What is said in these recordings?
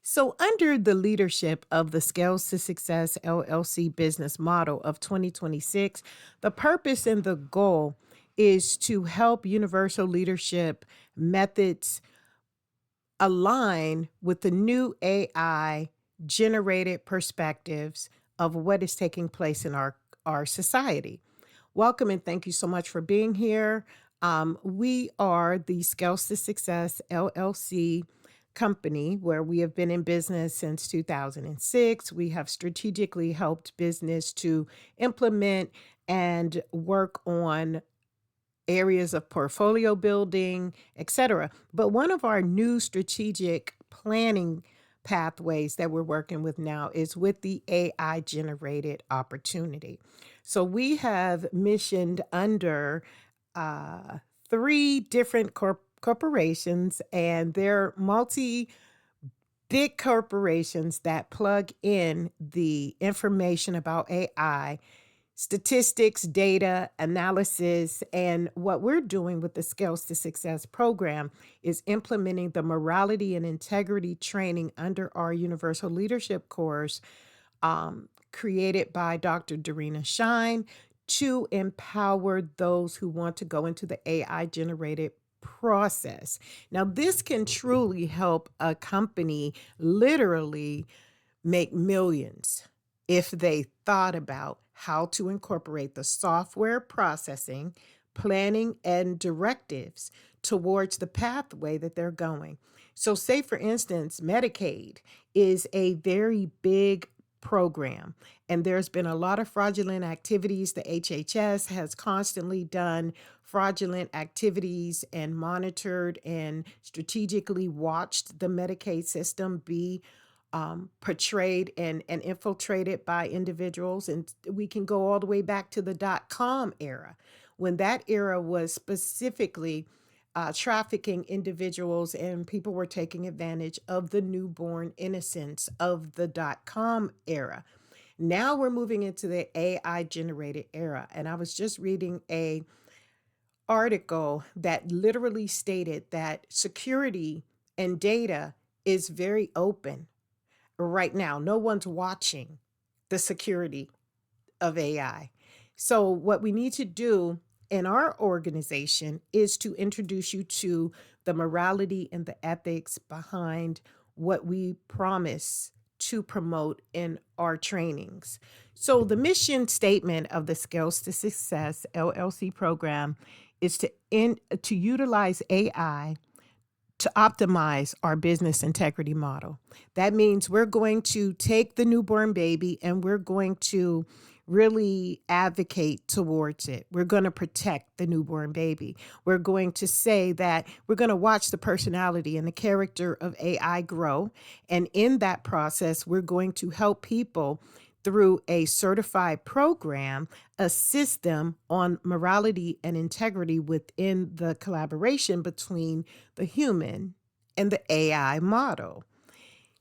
So, under the leadership of the Scales to Success LLC business model of 2026, the purpose and the goal is to help universal leadership methods align with the new AI generated perspectives of what is taking place in our society. Welcome and thank you so much for being here. We are the Scales to Success LLC company where we have been in business since 2006. We have strategically helped business to implement and work on areas of portfolio building, etc. But one of our new strategic planning pathways that we're working with now is with the AI generated opportunity. So we have missioned under uh, three different corporations, and they're multi big corporations that plug in the information about AI, statistics, data, analysis. And what we're doing with the Scales to Success program is implementing the morality and integrity training under our Universal Leadership course, created by Dr. Darina Shine to empower those who want to go into the AI generated process. Now, this can truly help a company literally make millions if they thought about how to incorporate the software processing, planning, and directives towards the pathway that they're going. So, say for instance, Medicaid is a very big program, and there's been a lot of fraudulent activities. The HHS has constantly done fraudulent activities and monitored and strategically watched the Medicaid system be portrayed and infiltrated by individuals. And we can go all the way back to the .com era, when that era was specifically trafficking individuals and people were taking advantage of the newborn innocence of the .com era. Now we're moving into the AI generated era. And I was just reading a article that literally stated that security and data is very open right now. No one's watching the security of AI. So, what we need to do in our organization is to introduce you to the morality and the ethics behind what we promise to promote in our trainings. So, the mission statement of the Scales to Success LLC program is to utilize AI to optimize our business integrity model. That means we're going to take the newborn baby and we're going to really advocate towards it. We're going to protect the newborn baby. We're going to say that we're going to watch the personality and the character of AI grow. And in that process, we're going to help people through a certified program, assist them on morality and integrity within the collaboration between the human and the AI model.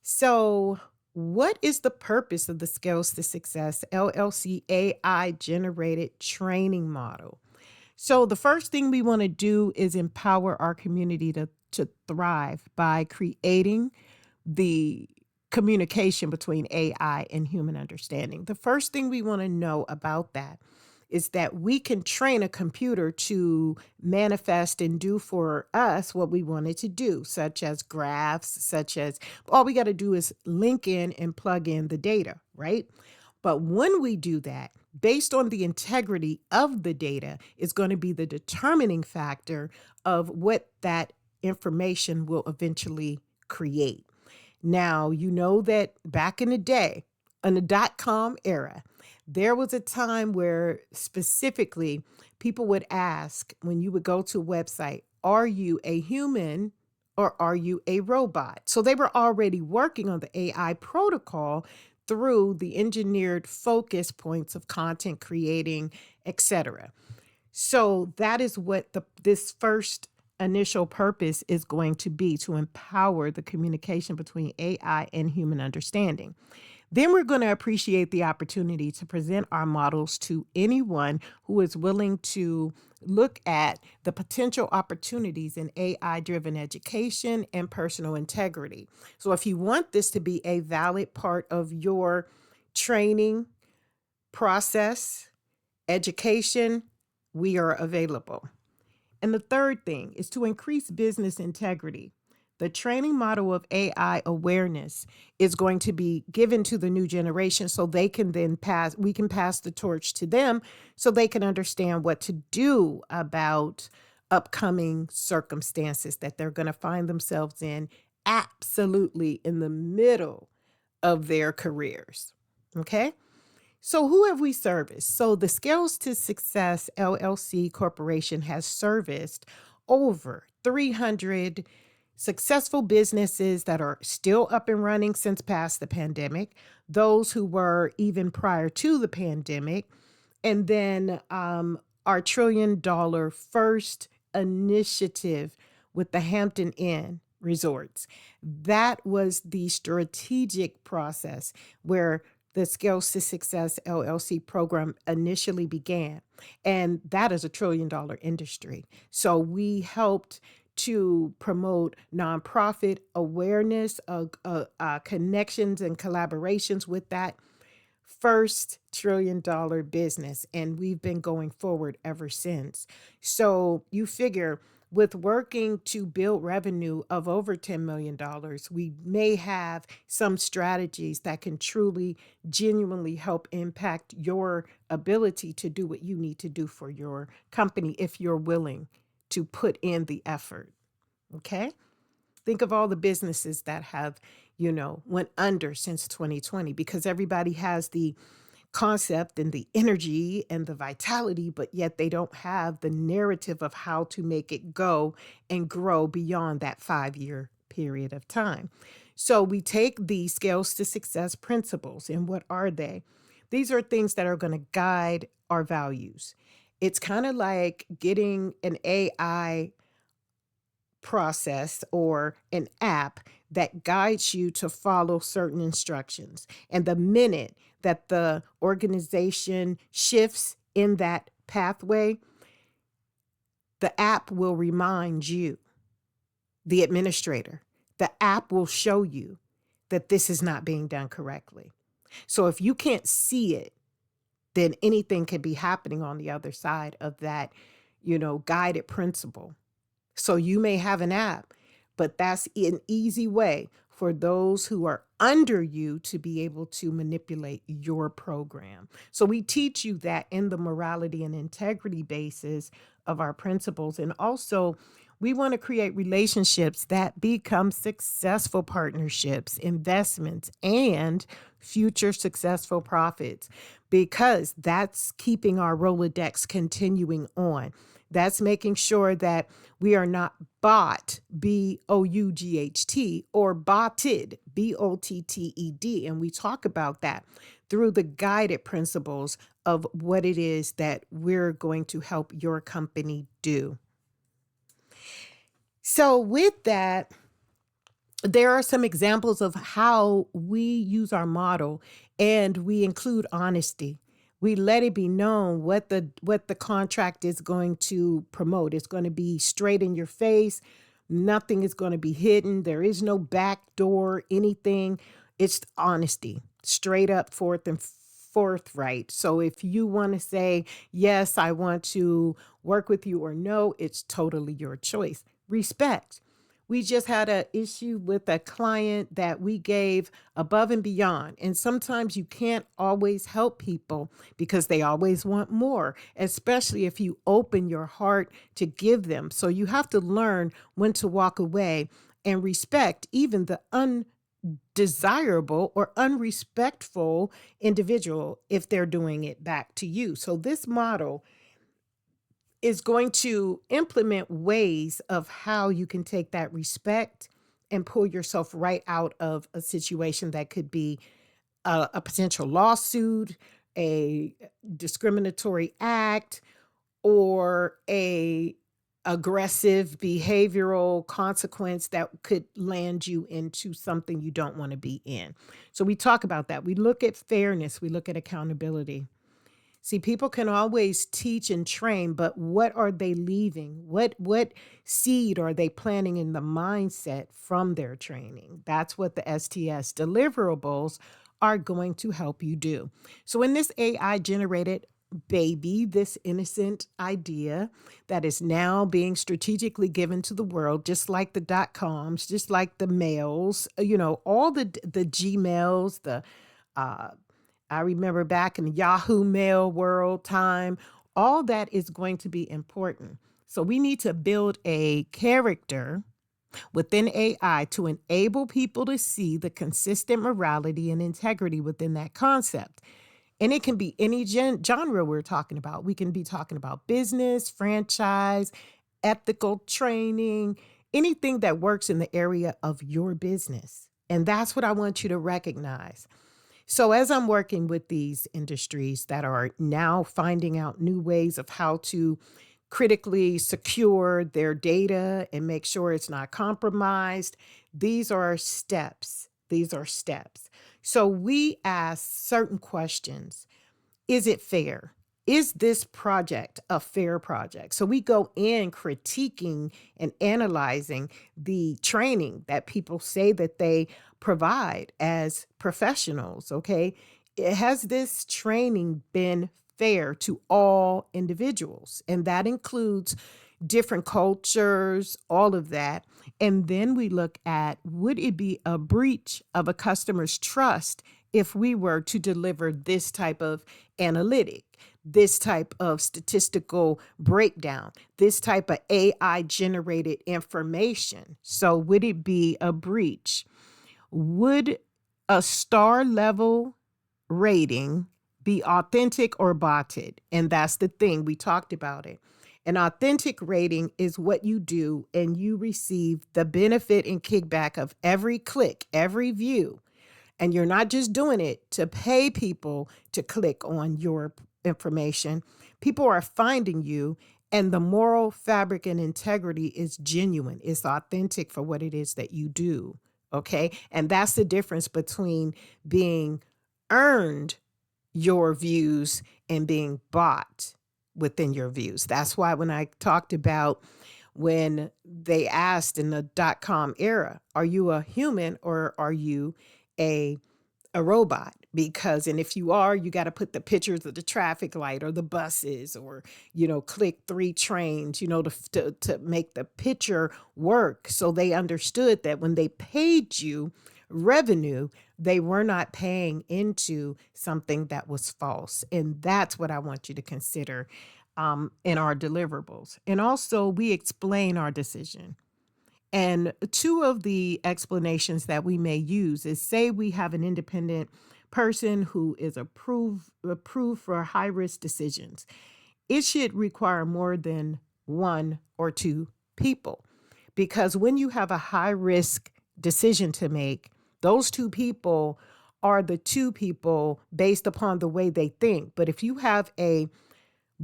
So, what is the purpose of the Scales to Success LLC AI generated training model? So, the first thing we want to do is empower our community to thrive by creating the communication between AI and human understanding. The first thing we want to know about that is that we can train a computer to manifest and do for us what we want it to do, such as graphs, such as all we got to do is link in and plug in the data, right? But when we do that, based on the integrity of the data, is going to be the determining factor of what that information will eventually create. Now, you know that back in the day, in the .com era, there was a time where specifically people would ask when you would go to a website, are you a human or are you a robot? So they were already working on the AI protocol through the engineered focus points of content creating, etc. So that is what this first initial purpose is going to be to empower the communication between AI and human understanding. Then we're going to appreciate the opportunity to present our models to anyone who is willing to look at the potential opportunities in AI driven education and personal integrity. So, if you want this to be a valid part of your training process, education, we are available. And the third thing is to increase business integrity. The training model of AI awareness is going to be given to the new generation so they can then we can pass the torch to them so they can understand what to do about upcoming circumstances that they're going to find themselves in absolutely in the middle of their careers. Okay? So, who have we serviced? So, the Scales to Success LLC Corporation has serviced over 300 successful businesses that are still up and running since past the pandemic, those who were even prior to the pandemic, and then our $1 trillion first initiative with the Hampton Inn Resorts. That was the strategic process where the Scales to Success LLC program initially began. And that is a $1 trillion industry. So we helped to promote nonprofit awareness, connections and collaborations with that first $1 trillion business. And we've been going forward ever since. So you figure with working to build revenue of over $10 million, we may have some strategies that can truly, genuinely help impact your ability to do what you need to do for your company if you're willing to put in the effort. Okay? Think of all the businesses that have, went under since 2020 because everybody has the concept and the energy and the vitality, but yet they don't have the narrative of how to make it go and grow beyond that 5-year period of time. So we take the Scales to Success principles, and what are they? These are things that are going to guide our values. It's kind of like getting an AI process or an app that guides you to follow certain instructions. And the minute that the organization shifts in that pathway, the app will remind you, the administrator, the app will show you that this is not being done correctly. So if you can't see it, then anything can be happening on the other side of that, guided principle. So you may have an app, but that's an easy way for those who are under you to be able to manipulate your program. So we teach you that in the morality and integrity basis of our principles. And also, we want to create relationships that become successful partnerships, investments, and future successful profits, because that's keeping our Rolodex continuing on. That's making sure that we are not bought, BOUGHT, or botted, BOTTED. And we talk about that through the guided principles of what it is that we're going to help your company do. So with that, there are some examples of how we use our model, and we include honesty. We let it be known what the contract is going to promote. It's going to be straight in your face. Nothing is going to be hidden. There is no back door, anything. It's honesty, straight up, forthright. So if you want to say, yes, I want to work with you, or no, it's totally your choice. Respect. We just had an issue with a client that we gave above and beyond. And sometimes you can't always help people because they always want more, especially if you open your heart to give them. So you have to learn when to walk away and respect even the undesirable or unrespectful individual if they're doing it back to you. So this model is going to implement ways of how you can take that respect and pull yourself right out of a situation that could be a potential lawsuit, a discriminatory act, or a aggressive behavioral consequence that could land you into something you don't want to be in. So we talk about that. We look at fairness, we look at accountability. See, people can always teach and train, but what are they leaving? What seed are they planting in the mindset from their training? That's what the STS deliverables are going to help you do. So in this AI generated baby, this innocent idea that is now being strategically given to the world, just like the dot coms, just like the mails, all the Gmails, the uh, I remember back in the Yahoo Mail world time, all that is going to be important. So we need to build a character within AI to enable people to see the consistent morality and integrity within that concept. And it can be any genre we're talking about. We can be talking about business, franchise, ethical training, anything that works in the area of your business. And that's what I want you to recognize. So, as I'm working with these industries that are now finding out new ways of how to critically secure their data and make sure it's not compromised, these are steps. These are steps. So, we ask certain questions. Is it fair? Is this project a fair project? So we go in critiquing and analyzing the training that people say that they provide as professionals. Okay. Has this training been fair to all individuals? And that includes different cultures, all of that. And then we look at, would it be a breach of a customer's trust if we were to deliver this type of analytic, this type of statistical breakdown, this type of AI generated information? So would it be a breach? Would a star level rating be authentic or botted? And that's the thing. We talked about it. An authentic rating is what you do and you receive the benefit and kickback of every click, every view. And you're not just doing it to pay people to click on your information. People are finding you, and the moral fabric and integrity is genuine. It's authentic for what it is that you do. Okay. And that's the difference between being earned your views and being bought within your views. That's why when I talked about when they asked in the .com era, are you a human or are you a robot? Because, and if you are, you got to put the pictures of the traffic light or the buses or, click 3 trains, to make the picture work. So they understood that when they paid you revenue, they were not paying into something that was false. And that's what I want you to consider in our deliverables. And also, we explain our decision. And two of the explanations that we may use is, say we have an independent person who is approved for high risk decisions. It should require more than 1 or 2 people, because when you have a high risk decision to make, those 2 people are the 2 people based upon the way they think. But if you have a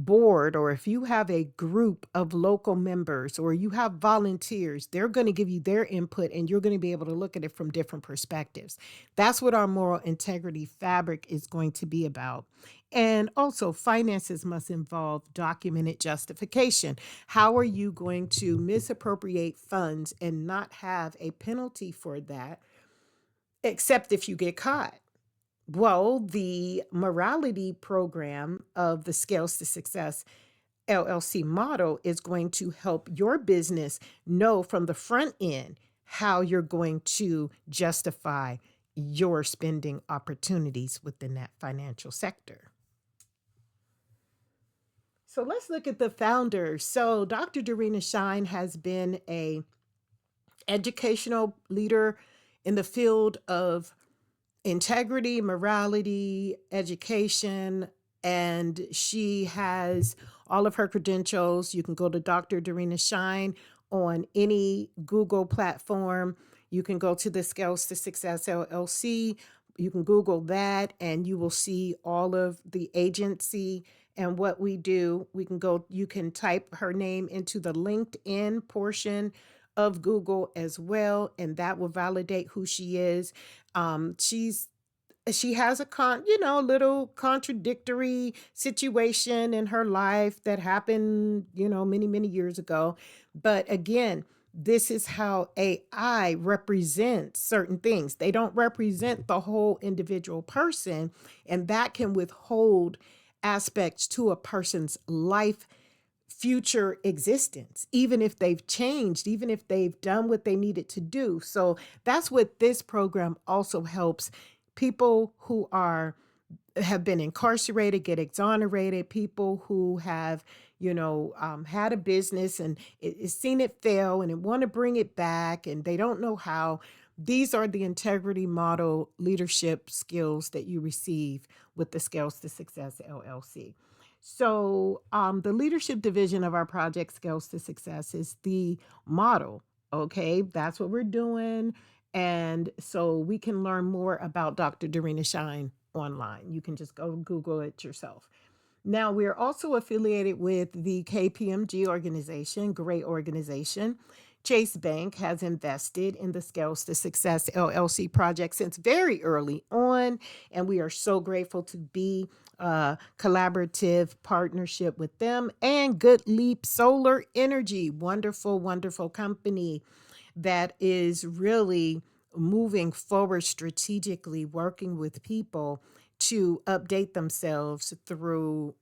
board, or if you have a group of local members, or you have volunteers, they're going to give you their input and you're going to be able to look at it from different perspectives. That's what our moral integrity fabric is going to be about. And also, finances must involve documented justification. How are you going to misappropriate funds and not have a penalty for that, except if you get caught? Well, the morality program of the Scales to Success LLC model is going to help your business know from the front end how you're going to justify your spending opportunities within that financial sector. So let's look at the founders. So Dr. Dorena Shine has been a educational leader in the field of integrity, morality, education, and she has all of her credentials. You can go to Dr. Dorena Shine on any Google platform. You can go to the Scales to Success LLC. You can Google that and you will see all of the agency And what we do, you can type her name into the LinkedIn portion of Google as well, and that will validate who she is. She has a little contradictory situation in her life that happened, many, many years ago. But again, this is how AI represents certain things. They don't represent the whole individual person, and that can withhold aspects to a person's life future existence, even if they've changed, even if they've done what they needed to do. So that's what this program also helps people who have been incarcerated get exonerated, people who have had a business and seen it fail and want to bring it back and they don't know how. These are the integrity model leadership skills that you receive with the Scales to Success LLC. So the leadership division of our project, Scales to Success, is the model. Okay, that's what we're doing. And so we can learn more about Dr. Dorena Shine online. You can just go Google it yourself. Now, we're also affiliated with the KPMG organization, great organization. Chase Bank has invested in the Scales to Success LLC project since very early on, and we are so grateful to be a collaborative partnership with them. And Good Leap Solar Energy, wonderful, wonderful company that is really moving forward strategically, working with people to update themselves through,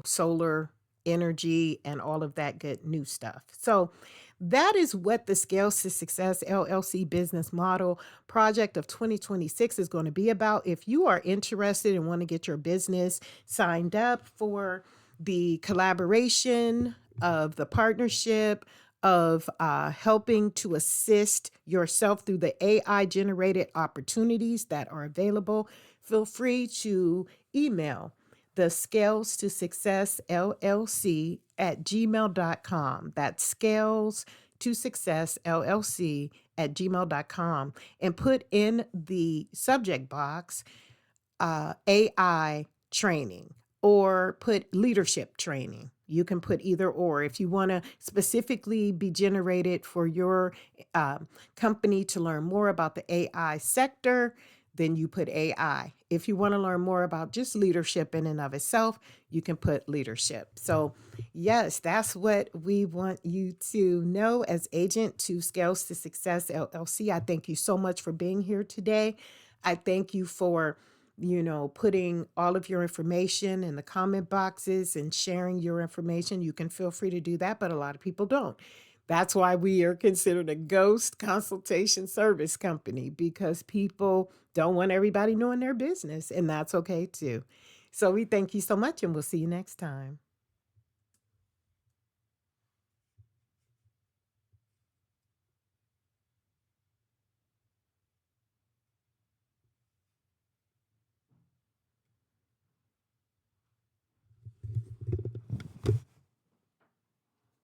solar energy and all of that good new stuff. So that is what the Scales to Success LLC business model project of 2026 is going to be about. If you are interested and want to get your business signed up for the collaboration of the partnership, of helping to assist yourself through the AI generated opportunities that are available, feel free to email the Scales to Success LLC at gmail.com. That's Scales to Success LLC at gmail.com, and put in the subject box AI training or put leadership training. You can put either or. If you want to specifically be generated for your company to learn more about the AI sector, then you put AI. If you want to learn more about just leadership in and of itself, you can put leadership. So yes, that's what we want you to know as agent to Scales to Success LLC. I thank you so much for being here today. I thank you for putting all of your information in the comment boxes and sharing your information. You can feel free to do that, but a lot of people don't. That's why we are considered a ghost consultation service company, because people don't want everybody knowing their business, and that's okay too. So we thank you so much, and we'll see you next time.